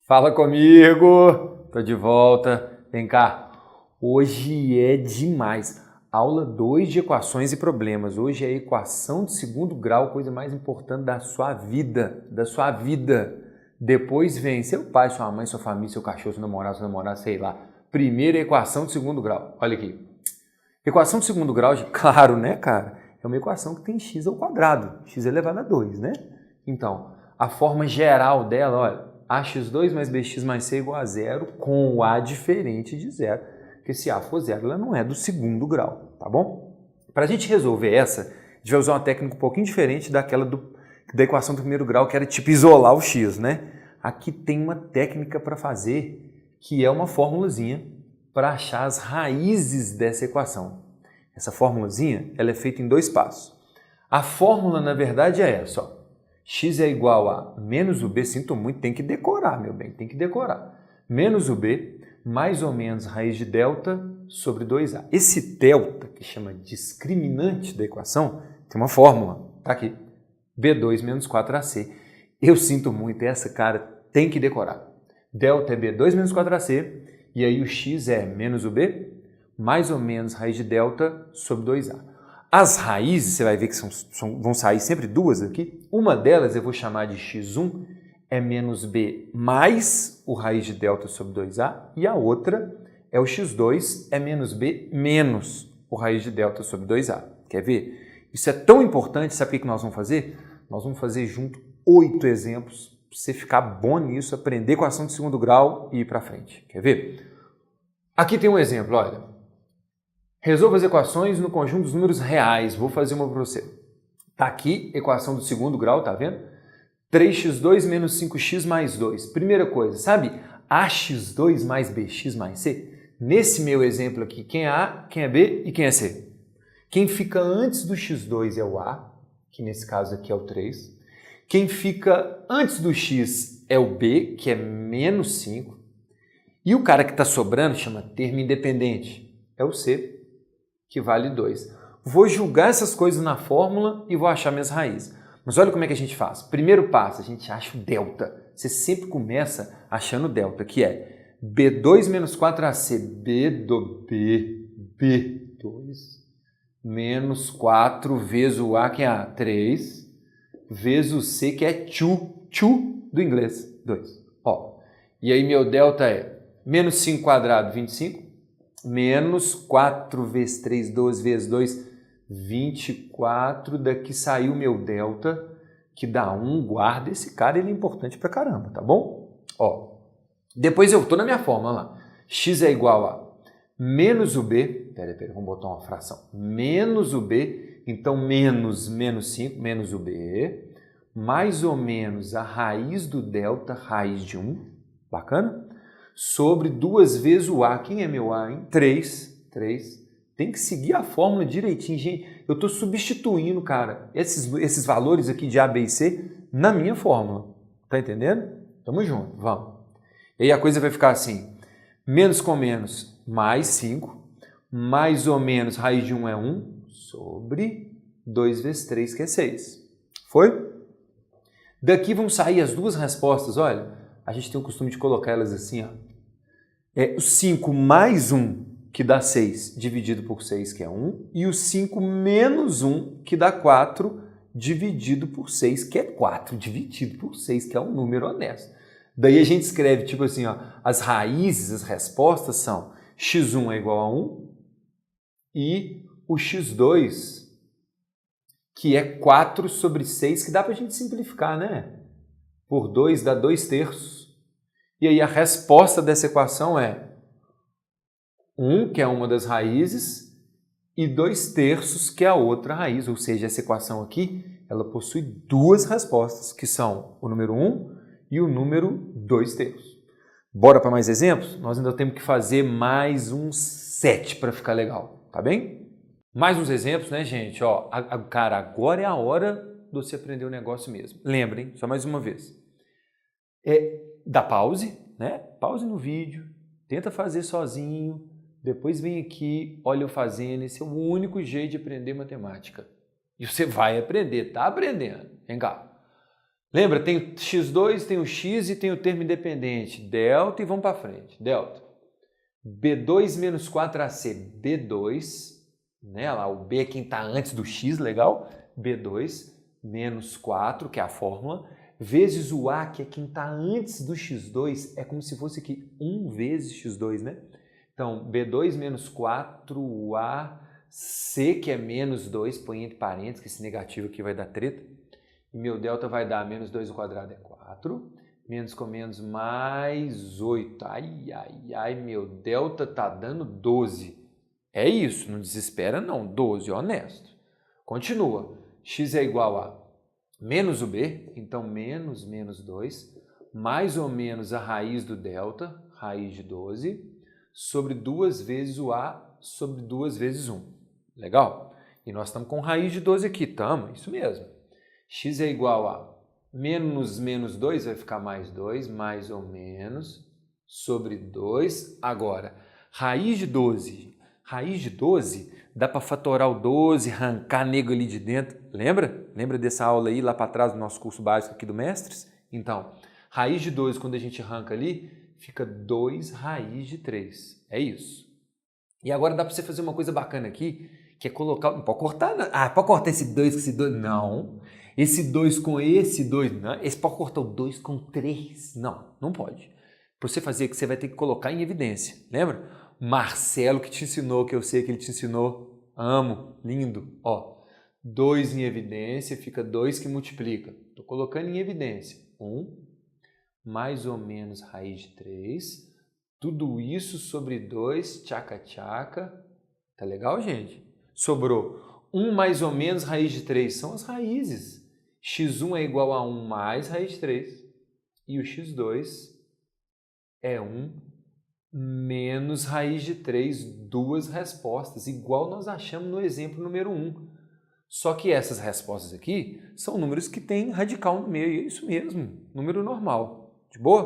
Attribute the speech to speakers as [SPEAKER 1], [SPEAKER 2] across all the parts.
[SPEAKER 1] Fala comigo! Tô de volta. Vem cá. Hoje é demais. Aula 2 de equações e problemas. Hoje é a equação de segundo grau, coisa mais importante da sua vida. Depois vem seu pai, sua mãe, sua família, seu cachorro, seu namorado, sei lá. Primeiro, equação de segundo grau. Olha aqui. Equação de segundo grau, claro, né, cara? É uma equação que tem x ao quadrado. X elevado a 2, né? Então, a forma geral dela, olha, ax2 mais bx mais c igual a zero com o a diferente de zero. Porque se a for zero, ela não é do segundo grau, tá bom? Para a gente resolver essa, a gente vai usar uma técnica um pouquinho diferente daquela da equação do primeiro grau, que era tipo isolar o x, né? Aqui tem uma técnica para fazer, que é uma formulazinha para achar as raízes dessa equação. Essa formulazinha, ela é feita em 2 passos. A fórmula, na verdade, é essa, ó. X é igual a menos o b, sinto muito, tem que decorar, meu bem, tem que decorar. Menos o b, mais ou menos raiz de delta sobre 2a. Esse delta, que chama discriminante da equação, tem uma fórmula, tá aqui. B2 menos 4ac. Eu sinto muito, essa, cara, tem que decorar. Delta é b2 menos 4ac, e aí o x é menos o b, mais ou menos raiz de delta sobre 2a. As raízes, você vai ver que vão sair sempre duas aqui. Uma delas eu vou chamar de x1, é menos b mais o raiz de delta sobre 2a. E a outra é o x2, é menos b menos o raiz de delta sobre 2a. Quer ver? Isso é tão importante, sabe o que nós vamos fazer? Nós vamos fazer junto 8 exemplos para você ficar bom nisso, aprender equação de segundo grau e ir para frente. Quer ver? Aqui tem um exemplo, olha. Resolva as equações no conjunto dos números reais. Vou fazer uma para você. Tá aqui, equação do segundo grau, tá vendo? 3x2 menos 5x mais 2. Primeira coisa, sabe? ax2 mais bx mais c. Nesse meu exemplo aqui, quem é a, quem é b e quem é c? Quem fica antes do x2 é o a, que nesse caso aqui é o 3. Quem fica antes do x é o b, que é menos 5. E o cara que está sobrando chama termo independente, é o c, que vale 2. Vou julgar essas coisas na fórmula e vou achar minhas raízes. Mas olha como é que a gente faz. Primeiro passo, a gente acha o delta. Você sempre começa achando o delta, que é B2 menos 4AC, B do B2, menos 4 vezes o A, que é A, 3, vezes o C, que é 2 do inglês, 2. Ó, e aí meu delta é menos 5 quadrado, 25, menos 4 vezes 3, 12 vezes 2, 24. Daqui saiu meu delta, que dá 1. Guarda esse cara, ele é importante pra caramba, tá bom? Ó, depois eu tô na minha fórmula lá. X é igual a menos o b, peraí, vamos botar uma fração. Menos o b, então menos 5, menos o b, mais ou menos a raiz do delta, raiz de 1, bacana? Sobre 2 vezes o A. Quem é meu A, hein? 3. Tem que seguir a fórmula direitinho, gente. Eu estou substituindo, cara, esses valores aqui de A, B e C na minha fórmula. Tá entendendo? Tamo junto, vamos. E aí a coisa vai ficar assim. Menos com menos, mais 5. Mais ou menos, raiz de 1 é 1. Sobre 2 vezes 3, que é 6. Foi? Daqui vão sair as duas respostas, olha. A gente tem o costume de colocar elas assim, ó. É o 5 mais 1, que dá 6, dividido por 6, que é 1, e o 5 menos 1, que dá 4, dividido por 6, que é 4, dividido por 6, que é um número honesto. Daí a gente escreve, tipo assim, ó, as raízes, as respostas são x1 é igual a 1 e o x2, que é 4 sobre 6, que dá pra gente simplificar, né? Por 2 dá 2 terços. E aí a resposta dessa equação é 1, que é uma das raízes, e 2 terços, que é a outra raiz. Ou seja, essa equação aqui, ela possui duas respostas, que são o número 1 e o número 2 terços. Bora para mais exemplos? Nós ainda temos que fazer mais uns 7 para ficar legal, tá bem? Mais uns exemplos, né, gente? Ó, cara, agora é a hora de você aprender o negócio mesmo. Lembrem, só mais uma vez. Dá pause, né? Pause no vídeo, tenta fazer sozinho, depois vem aqui, olha eu fazendo. Esse é o único jeito de aprender matemática. E você vai aprender, tá aprendendo. Vem cá. Lembra, tem o x2, tem o x e tem o termo independente. Delta e vamos para frente. Delta. B2 menos 4AC. B2, né? Lá, o B é quem está antes do x, legal? B2 menos 4, que é a fórmula, vezes o A, que é quem está antes do x2, é como se fosse aqui 1 vezes x2, né? Então, B2 menos 4AC, que é menos 2, põe entre parênteses, que esse negativo aqui vai dar treta. E meu delta vai dar menos 2 ao quadrado é 4, menos com menos mais 8. Ai, ai, ai, meu delta tá dando 12. É isso, não desespera não, 12, honesto. Continua, x é igual a menos o b, então menos 2, mais ou menos a raiz do delta, raiz de 12, sobre 2 vezes o a, sobre 2 vezes 1. Legal? E nós estamos com raiz de 12 aqui, estamos, isso mesmo. X é igual a menos 2, vai ficar mais 2, mais ou menos, sobre 2. Agora, raiz de 12 dá para fatorar o 12, arrancar nego ali de dentro. Lembra? Lembra dessa aula aí lá para trás do nosso curso básico aqui do Mestres? Então, raiz de 12, quando a gente arranca ali, fica 2 raiz de 3. É isso. E agora dá para você fazer uma coisa bacana aqui, que é colocar... Não pode cortar, não. Ah, pode cortar esse 2 com esse 2? Não. Esse 2 com esse 2? Não. Esse pode cortar o 2 com 3? Não, não pode. Para você fazer, que você vai ter que colocar em evidência. Lembra? Marcelo que te ensinou, que eu sei que ele te ensinou. Amo, lindo. Ó, 2 em evidência, fica 2 que multiplica. Estou colocando em evidência. 1 mais ou menos raiz de 3. Tudo isso sobre 2, tchaca-tchaca. Tá legal, gente? Sobrou 1 mais ou menos raiz de 3. São as raízes. x1 é igual a 1 mais raiz de 3. E o x2 é 1 menos raiz de 3, duas respostas, igual nós achamos no exemplo número 1. Só que essas respostas aqui são números que têm radical no meio, é isso mesmo, número normal. De boa?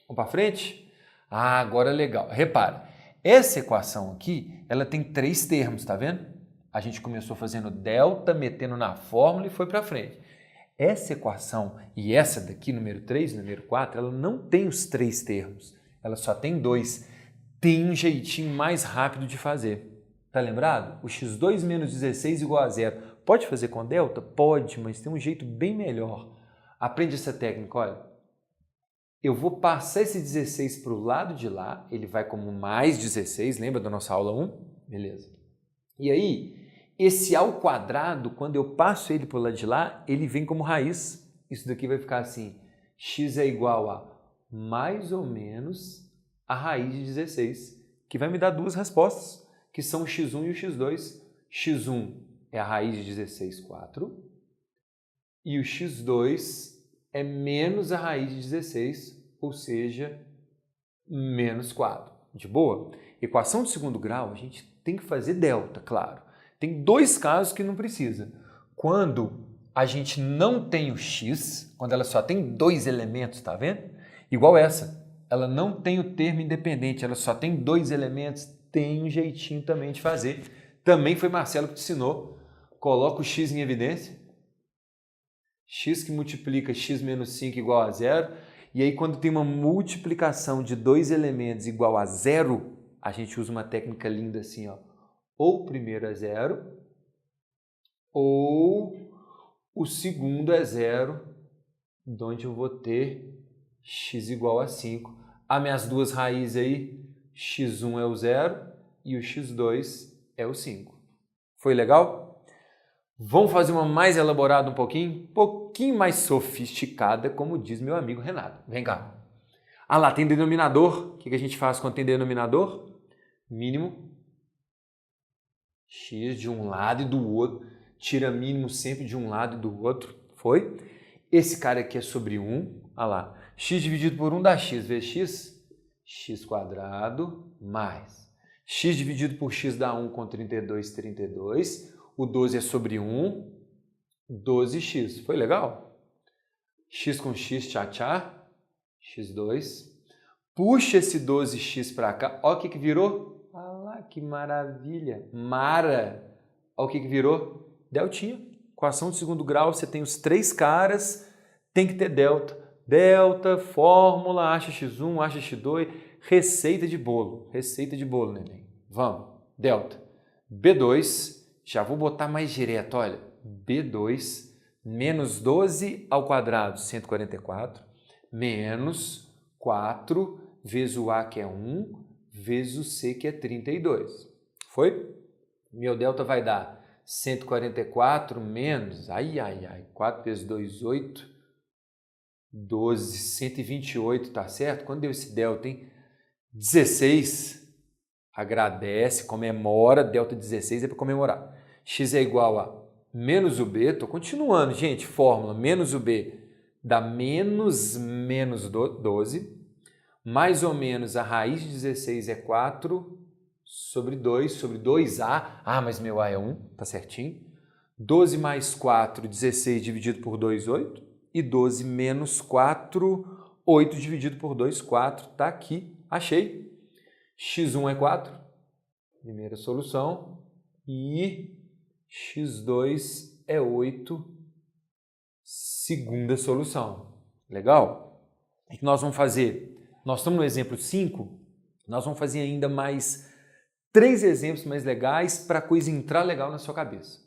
[SPEAKER 1] Vamos para frente? Ah, agora legal. Repara, essa equação aqui, ela tem 3 termos, tá vendo? A gente começou fazendo delta, metendo na fórmula e foi para frente. Essa equação e essa daqui, número 3 e número 4, ela não tem os 3 termos. Ela só tem 2. Tem um jeitinho mais rápido de fazer. Tá lembrado? O x2 menos 16 igual a 0. Pode fazer com delta? Pode, mas tem um jeito bem melhor. Aprende essa técnica, olha. Eu vou passar esse 16 para o lado de lá, ele vai como mais 16, lembra da nossa aula 1? Beleza. E aí, esse ao quadrado, quando eu passo ele para o lado de lá, ele vem como raiz. Isso daqui vai ficar assim, x é igual a mais ou menos a raiz de 16, que vai me dar duas respostas, que são o x1 e o x2. x1 é a raiz de 16, 4, e o x2 é menos a raiz de 16, ou seja, menos 4. De boa? Equação de segundo grau, a gente tem que fazer delta, claro. Tem 2 casos que não precisa. Quando a gente não tem o x, quando ela só tem 2 elementos, tá vendo? Igual essa, ela não tem o termo independente, ela só tem 2 elementos, tem um jeitinho também de fazer. Também foi Marcelo que te ensinou. Coloca o x em evidência. X que multiplica x menos 5 igual a 0. E aí quando tem uma multiplicação de 2 elementos igual a 0, a gente usa uma técnica linda assim, ó. Ou o primeiro é 0, ou o segundo é 0, de onde eu vou ter x igual a 5. As minhas duas raízes aí, x1 é o 0 e o x2 é o 5. Foi legal? Vamos fazer uma mais elaborada um pouquinho mais sofisticada, como diz meu amigo Renato. Vem cá. Ah lá, tem denominador. O que a gente faz quando tem denominador? Mínimo x de um lado e do outro. Tira mínimo sempre de um lado e do outro. Foi? Esse cara aqui é sobre 1. Ah lá. X dividido por 1 dá x vezes x. X quadrado mais. X dividido por x dá 1 com 32, 32. O 12 é sobre 1, 12x. Foi legal? X com x, tchá, x2. Puxa esse 12x para cá. Olha o que virou. Olha lá, que maravilha. Mara. Olha o que virou. Deltinha. Equação de segundo grau, você tem os 3 caras, tem que ter delta. Delta, fórmula, acha x1, acha x2, receita de bolo. Receita de bolo, neném. Vamos. Delta. B2, já vou botar mais direto, olha. B2 menos 12 ao quadrado, 144, menos 4 vezes o A, que é 1, vezes o C, que é 32. Foi? Meu delta vai dar 144 menos, 4 vezes 2, 8, 12, 128, tá certo? Quando deu esse delta, hein? 16, agradece, comemora, delta 16 é para comemorar. X é igual a menos o B, tô continuando, gente, fórmula, menos o B dá menos 12, mais ou menos a raiz de 16 é 4 sobre 2, sobre 2A, mas meu A é 1, tá certinho. 12 mais 4, 16 dividido por 2, 8, e 12 menos 4, 8 dividido por 2, 4, tá aqui, achei. X1 é 4, primeira solução, e X2 é 8, segunda solução. Legal? O que nós vamos fazer? Nós estamos no exemplo 5, nós vamos fazer ainda mais 3 exemplos mais legais para a coisa entrar legal na sua cabeça.